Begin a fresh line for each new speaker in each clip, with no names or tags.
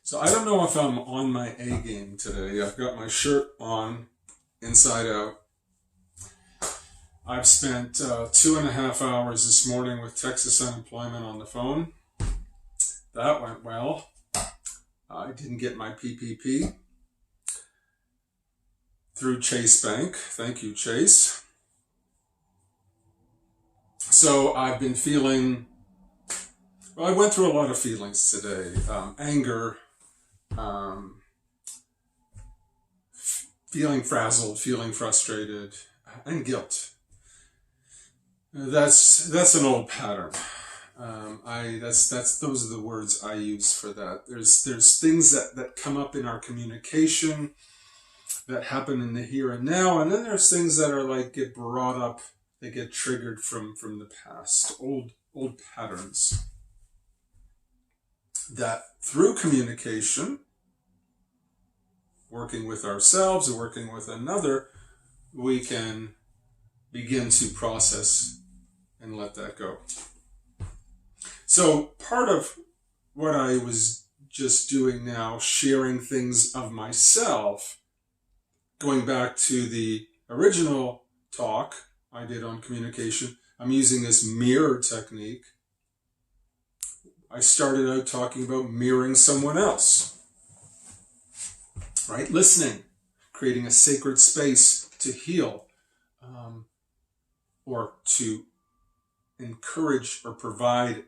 So I don't know if I'm on my A game today. I've got my shirt on, inside out. I've spent 2.5 hours this morning with Texas Unemployment on the phone. That went well. I didn't get my PPP through Chase Bank. Thank you, Chase. So I've been feeling, I went through a lot of feelings today. Anger, feeling frazzled, feeling frustrated, and guilt. That's an old pattern. Those are the words I use for that. There's things that come up in our communication that happen in the here and now, and then there's things that are like get brought up, they get triggered from the past, old patterns that through communication, working with ourselves or working with another, we can begin to process and let that go. So part of what I was just doing now, sharing things of myself, going back to the original talk I did on communication, I'm using this mirror technique. I started out talking about mirroring someone else, right? Listening, creating a sacred space to heal, or to encourage or provide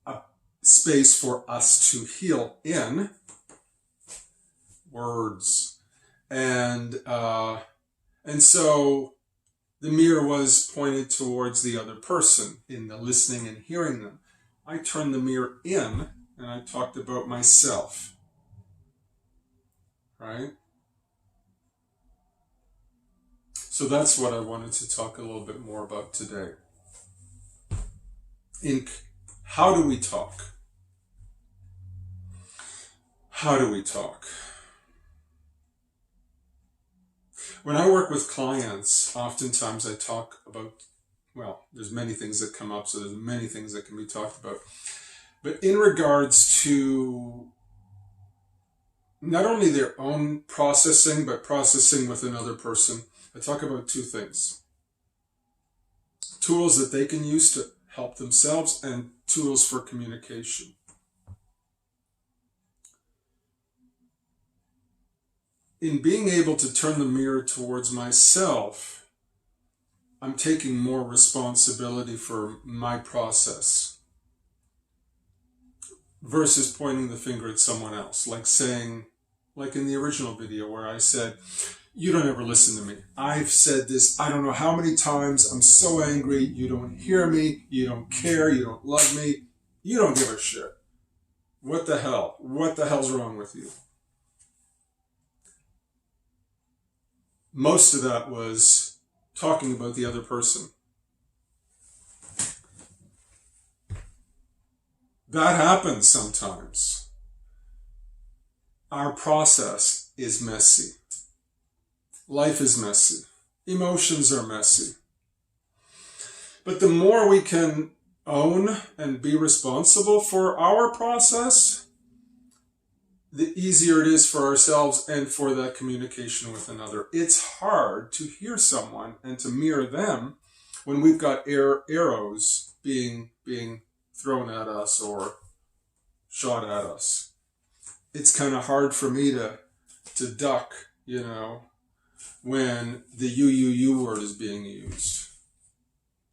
a space for us to heal in words. And so the mirror was pointed towards the other person in the listening and hearing them. I turned the mirror in and I talked about myself, right? So that's what I wanted to talk a little bit more about today. How do we talk? How do we talk? When I work with clients, oftentimes I talk about, there's many things that come up, so there's many things that can be talked about. But in regards to not only their own processing, but processing with another person, I talk about two things. Tools that they can use to help themselves and tools for communication. In being able to turn the mirror towards myself, I'm taking more responsibility for my process versus pointing the finger at someone else, like saying, like in the original video where I said, you don't ever listen to me. I've said this, I don't know how many times, I'm so angry, you don't hear me, you don't care, you don't love me, you don't give a shit. What the hell? What the hell's wrong with you? Most of that was talking about the other person. That happens sometimes. Our process is messy. Life is messy. Emotions are messy. But the more we can own and be responsible for our process, the easier it is for ourselves and for that communication with another. It's hard to hear someone and to mirror them when we've got arrows being thrown at us or shot at us. It's kind of hard for me to duck, when the you word is being used.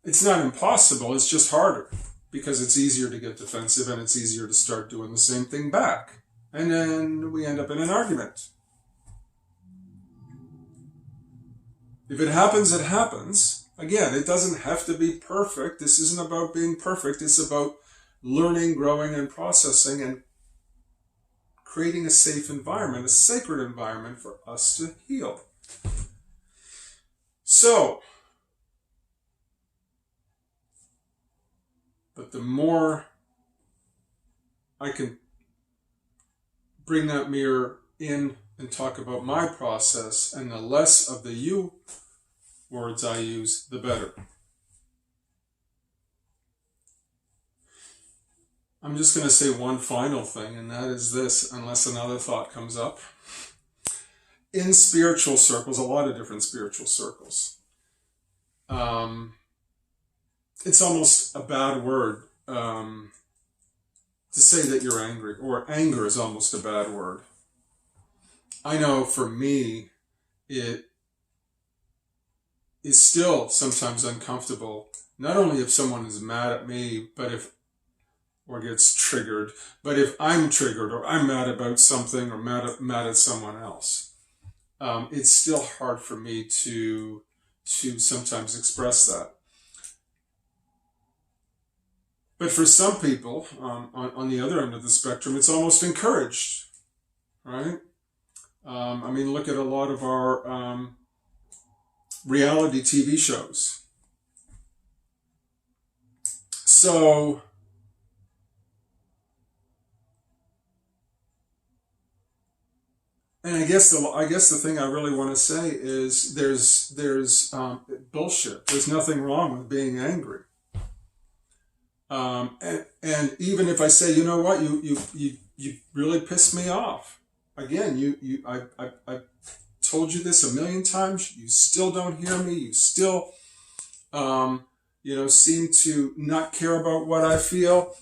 It's not impossible, it's just harder because it's easier to get defensive and it's easier to start doing the same thing back. And then we end up in an argument. If it happens, it happens. Again, it doesn't have to be perfect. This isn't about being perfect. It's about learning, growing, and processing and creating a safe environment, a sacred environment for us to heal. So, but the more I can bring that mirror in and talk about my process, and the less of the you words I use, the better. I'm just going to say one final thing, and that is this, unless another thought comes up. In spiritual circles, a lot of different spiritual circles, it's almost a bad word to say that you're angry, or anger is almost a bad word. I know for me, it is still sometimes uncomfortable, not only if someone is mad at me, or gets triggered, but if I'm triggered or I'm mad about something or mad at someone else. It's still hard for me to sometimes express that. But for some people, on the other end of the spectrum, it's almost encouraged, right? I mean, look at a lot of our reality TV shows. So, and I guess the thing I really want to say is there's bullshit. There's nothing wrong with being angry. And even if I say, you know what, you really pissed me off. Again, I told you this a million times. You still don't hear me. You still, seem to not care about what I feel.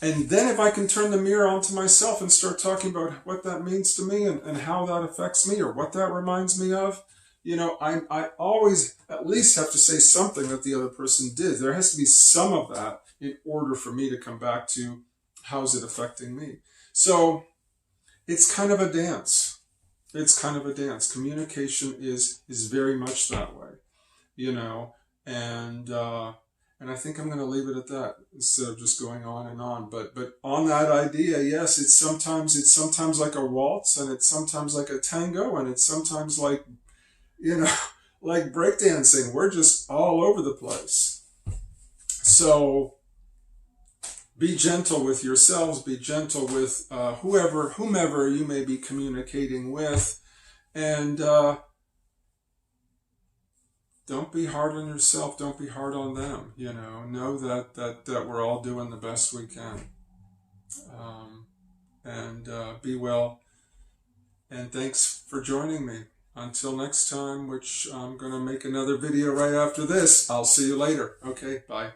And then if I can turn the mirror onto myself and start talking about what that means to me and how that affects me or what that reminds me of, I always at least have to say something that the other person did. There has to be some of that in order for me to come back to how's it affecting me. So it's kind of a dance. It's kind of a dance. Communication is very much that way, and I think I'm going to leave it at that instead of just going on and on. But on that idea, yes, it's sometimes like a waltz, and it's sometimes like a tango, and it's sometimes like, like breakdancing. We're just all over the place. So be gentle with yourselves. Be gentle with whomever you may be communicating with, and don't be hard on yourself. Don't be hard on them. Know that we're all doing the best we can. And be well. And thanks for joining me. Until next time, which I'm going to make another video right after this. I'll see you later. Okay, bye.